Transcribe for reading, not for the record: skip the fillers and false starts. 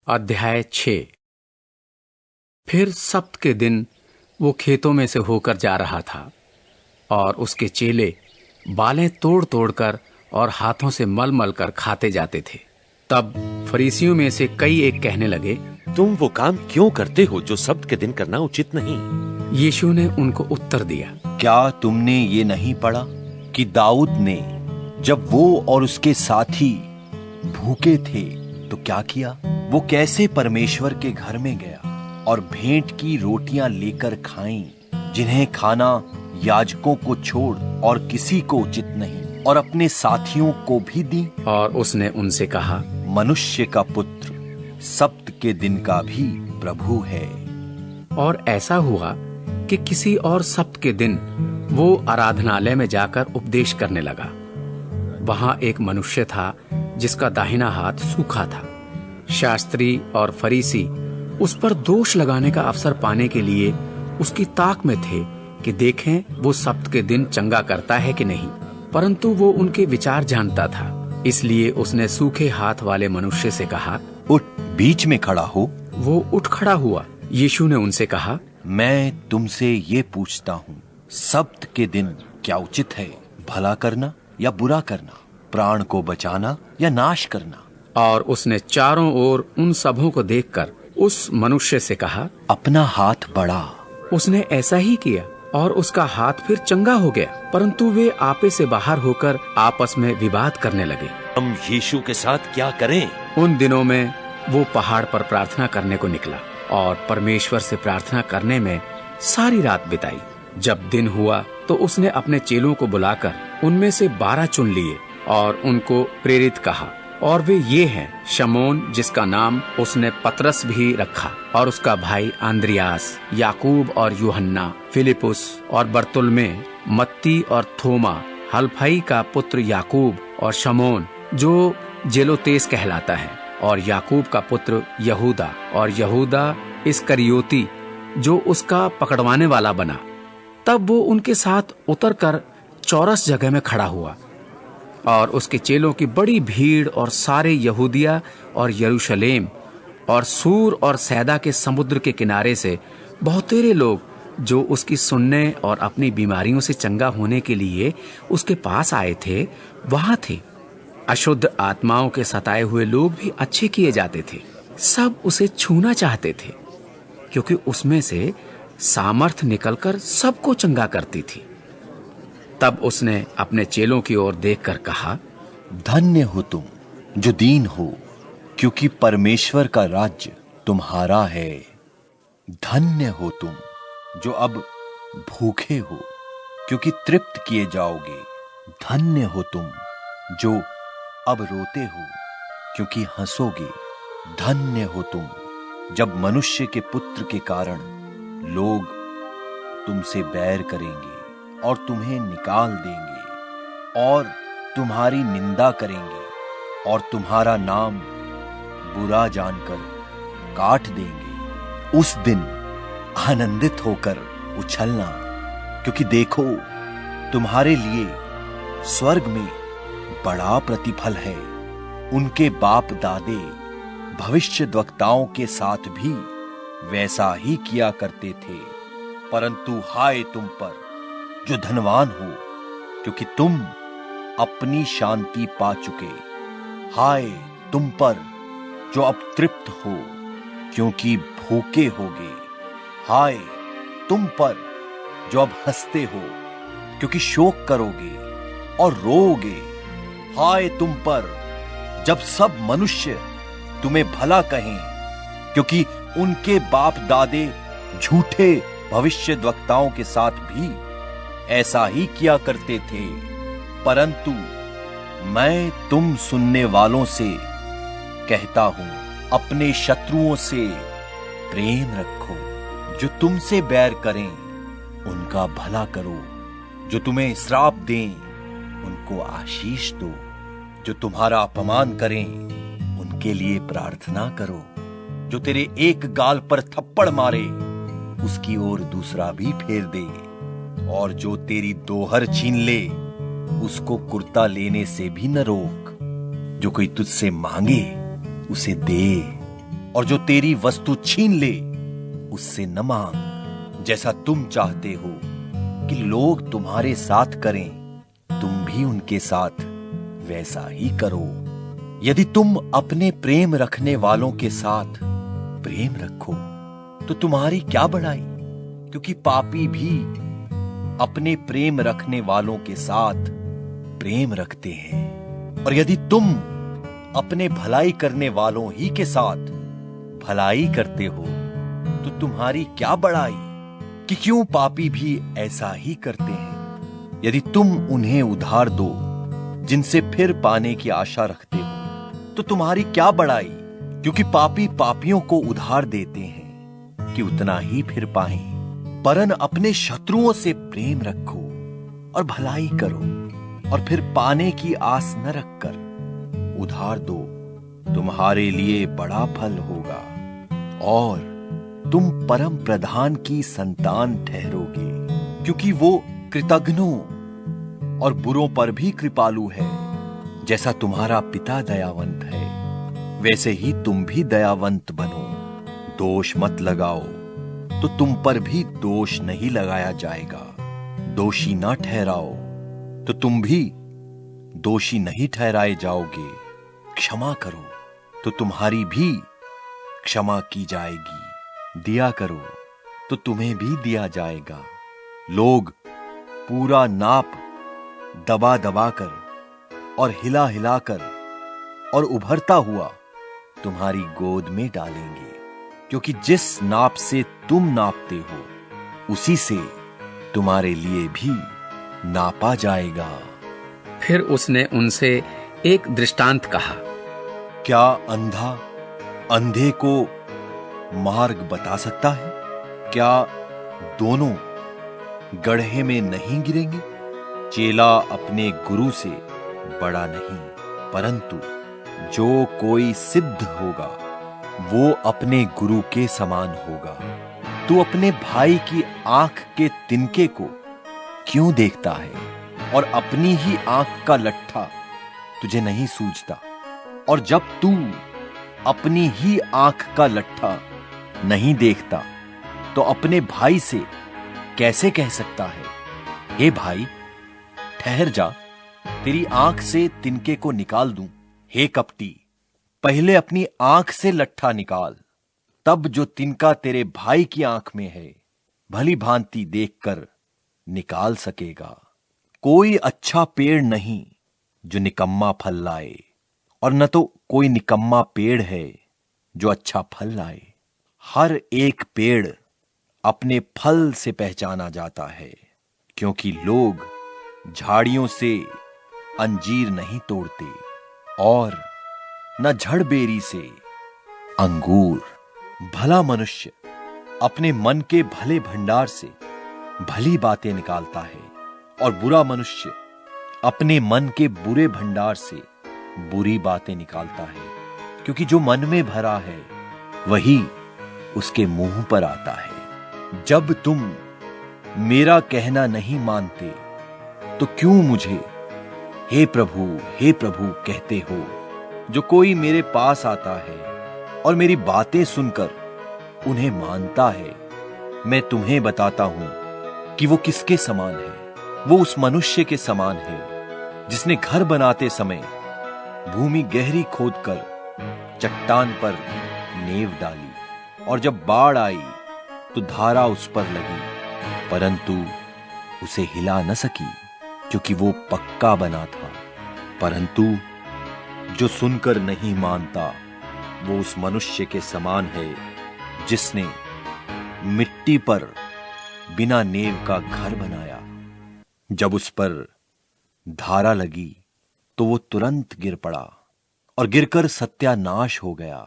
अध्याय 6। फिर सब्त के दिन वो खेतों में से होकर जा रहा था और उसके चेले बालें तोड़ तोड़कर और हाथों से मल मल कर खाते जाते थे। तब फरीसियों में से कई एक कहने लगे, तुम वो काम क्यों करते हो जो सब्त के दिन करना उचित नहीं? यीशु ने उनको उत्तर दिया, क्या तुमने ये नहीं पढ़ा कि दाऊद ने जब वो और उसके साथी भूखे थे तो क्या किया? वो कैसे परमेश्वर के घर में गया और भेंट की रोटियां लेकर खाईं, जिन्हें खाना याजकों को छोड़ और किसी को उचित नहीं, और अपने साथियों को भी दी। और उसने उनसे कहा, मनुष्य का पुत्र सब्त के दिन का भी प्रभु है। और ऐसा हुआ कि किसी और सब्त के दिन वो आराधनालय में जाकर उपदेश करने लगा। वहां एक मनुष्य था जिसका दाहिना हाथ सूखा था। शास्त्री और फरीसी उस पर दोष लगाने का अवसर पाने के लिए उसकी ताक में थे कि देखें वो सब्त के दिन चंगा करता है कि नहीं। परंतु वो उनके विचार जानता था, इसलिए उसने सूखे हाथ वाले मनुष्य से कहा, उठ, बीच में खड़ा हो। वो उठ खड़ा हुआ। यीशु ने उनसे कहा, मैं तुमसे ये पूछता हूँ, सब्त के दिन क्या उचित है, भला करना या बुरा करना, प्राण को बचाना या नाश करना? और उसने चारों ओर उन सबों को देखकर उस मनुष्य से कहा, अपना हाथ बढ़ा। उसने ऐसा ही किया और उसका हाथ फिर चंगा हो गया। परंतु वे आपे से बाहर होकर आपस में विवाद करने लगे, हम यीशु के साथ क्या करें? उन दिनों में वो पहाड़ पर प्रार्थना करने को निकला और परमेश्वर से प्रार्थना करने में सारी रात बिताई। जब दिन हुआ तो उसने अपने चेलों को बुलाकर उनमें से 12 चुन लिए और उनको प्रेरित कहा। और वे ये हैं, शमौन जिसका नाम उसने पतरस भी रखा, और उसका भाई आंद्रियास, याकूब और यूहन्ना, फिलिपुस और बर्तुल्मे, मत्ती और थोमा, हलफई का पुत्र याकूब और शमौन जो जेलोतेस कहलाता है, और याकूब का पुत्र यहूदा, और यहूदा इस्करियोती जो उसका पकड़वाने वाला बना। तब वो उनके साथ उतरकर चौरस जगह में खड़ा हुआ और उसके चेलों की बड़ी भीड़ और सारे यहूदिया और यरूशलेम और सूर और सैदा के समुद्र के किनारे से बहुतेरे लोग जो उसकी सुनने और अपनी बीमारियों से चंगा होने के लिए उसके पास आए थे, वहां थे। अशुद्ध आत्माओं के सताए हुए लोग भी अच्छे किए जाते थे। सब उसे छूना चाहते थे, क्योंकि उसमें से सामर्थ निकलकर सबको चंगा करती थी। तब उसने अपने चेलों की ओर देखकर कहा, धन्य हो तुम जो दीन हो, क्योंकि परमेश्वर का राज्य तुम्हारा है। धन्य हो तुम जो अब भूखे हो, क्योंकि तृप्त किए जाओगे। धन्य हो तुम जो अब रोते हो, क्योंकि हंसोगे। धन्य हो तुम जब मनुष्य के पुत्र के कारण लोग तुमसे बैर करेंगे और तुम्हें निकाल देंगे और तुम्हारी निंदा करेंगे और तुम्हारा नाम बुरा जानकर काट देंगे। उस दिन आनंदित होकर उछलना, क्योंकि देखो तुम्हारे लिए स्वर्ग में बड़ा प्रतिफल है। उनके बाप दादे भविष्यद्वक्ताओं के साथ भी वैसा ही किया करते थे। परंतु हाय तुम पर जो धनवान हो, क्योंकि तुम अपनी शांति पा चुके। हाय तुम पर जो अब तृप्त हो, क्योंकि भूखे होगे। हाय तुम पर जो अब हंसते हो, क्योंकि शोक करोगे और रोओगे। हाय तुम पर जब सब मनुष्य तुम्हें भला कहें, क्योंकि उनके बाप दादे झूठे भविष्यद्वक्ताओं के साथ भी ऐसा ही किया करते थे। परंतु मैं तुम सुनने वालों से कहता हूं, अपने शत्रुओं से प्रेम रखो। जो तुमसे बैर करें उनका भला करो, जो तुम्हें श्राप दें उनको आशीष दो, जो तुम्हारा अपमान करें उनके लिए प्रार्थना करो। जो तेरे एक गाल पर थप्पड़ मारे उसकी ओर दूसरा भी फेर दे, और जो तेरी दोहर छीन ले उसको कुर्ता लेने से भी न रोक। जो कोई तुझसे मांगे उसे दे, और जो तेरी वस्तु छीन ले उससे न मांग। जैसा तुम चाहते हो कि लोग तुम्हारे साथ करें, तुम भी उनके साथ वैसा ही करो। यदि तुम अपने प्रेम रखने वालों के साथ प्रेम रखो तो तुम्हारी क्या बढ़ाई, क्योंकि पापी भी अपने प्रेम रखने वालों के साथ प्रेम रखते हैं। और यदि तुम अपने भलाई करने वालों ही के साथ भलाई करते हो तो तुम्हारी क्या बढ़ाई, कि क्यों पापी भी ऐसा ही करते हैं। यदि तुम उन्हें उधार दो जिनसे फिर पाने की आशा रखते हो तो तुम्हारी क्या बढ़ाई, क्योंकि पापी पापियों को उधार देते हैं कि उतना ही फिर पाएं। परन अपने शत्रुओं से प्रेम रखो और भलाई करो, और फिर पाने की आस न रखकर उधार दो, तुम्हारे लिए बड़ा फल होगा और तुम परम प्रधान की संतान ठहरोगे, क्योंकि वो कृतघ्नों और बुरों पर भी कृपालु है। जैसा तुम्हारा पिता दयावंत है वैसे ही तुम भी दयावंत बनो। दोष मत लगाओ तो तुम पर भी दोष नहीं लगाया जाएगा। दोषी ना ठहराओ तो तुम भी दोषी नहीं ठहराए जाओगे। क्षमा करो तो तुम्हारी भी क्षमा की जाएगी। दिया करो तो तुम्हें भी दिया जाएगा। लोग पूरा नाप दबा दबा कर और हिला हिला कर और उभरता हुआ तुम्हारी गोद में डालेंगे, क्योंकि जिस नाप से तुम नापते हो उसी से तुम्हारे लिए भी नापा जाएगा। फिर उसने उनसे एक दृष्टांत कहा। क्या अंधा अंधे को मार्ग बता सकता है? क्या दोनों गड्ढे में नहीं गिरेंगे? चेला अपने गुरु से बड़ा नहीं, परंतु जो कोई सिद्ध होगा वो अपने गुरु के समान होगा। तू अपने भाई की आंख के तिनके को क्यों देखता है और अपनी ही आंख का लट्ठा तुझे नहीं सूझता? और जब तू अपनी ही आंख का लट्ठा नहीं देखता तो अपने भाई से कैसे कह सकता है, हे भाई ठहर जा, तेरी आंख से तिनके को निकाल दूं? हे कपटी, पहले अपनी आंख से लट्ठा निकाल, तब जो तिनका तेरे भाई की आंख में है भली भांति देखकर निकाल सकेगा। कोई अच्छा पेड़ नहीं जो निकम्मा फल लाए, और न तो कोई निकम्मा पेड़ है जो अच्छा फल लाए। हर एक पेड़ अपने फल से पहचाना जाता है, क्योंकि लोग झाड़ियों से अंजीर नहीं तोड़ते और न झड़बेरी से अंगूर। भला मनुष्य अपने मन के भले भंडार से भली बातें निकालता है, और बुरा मनुष्य अपने मन के बुरे भंडार से बुरी बातें निकालता है, क्योंकि जो मन में भरा है वही उसके मुंह पर आता है। जब तुम मेरा कहना नहीं मानते तो क्यों मुझे हे प्रभु कहते हो? जो कोई मेरे पास आता है और मेरी बातें सुनकर उन्हें मानता है, मैं तुम्हें बताता हूं कि वो किसके समान है। वो उस मनुष्य के समान है जिसने घर बनाते समय भूमि गहरी खोदकर चट्टान पर नींव डाली, और जब बाढ़ आई तो धारा उस पर लगी, परंतु उसे हिला न सकी, क्योंकि वो पक्का बना था। परंतु जो सुनकर नहीं मानता वो उस मनुष्य के समान है जिसने मिट्टी पर बिना नींव का घर बनाया। जब उस पर धारा लगी तो वो तुरंत गिर पड़ा और गिरकर सत्यानाश हो गया।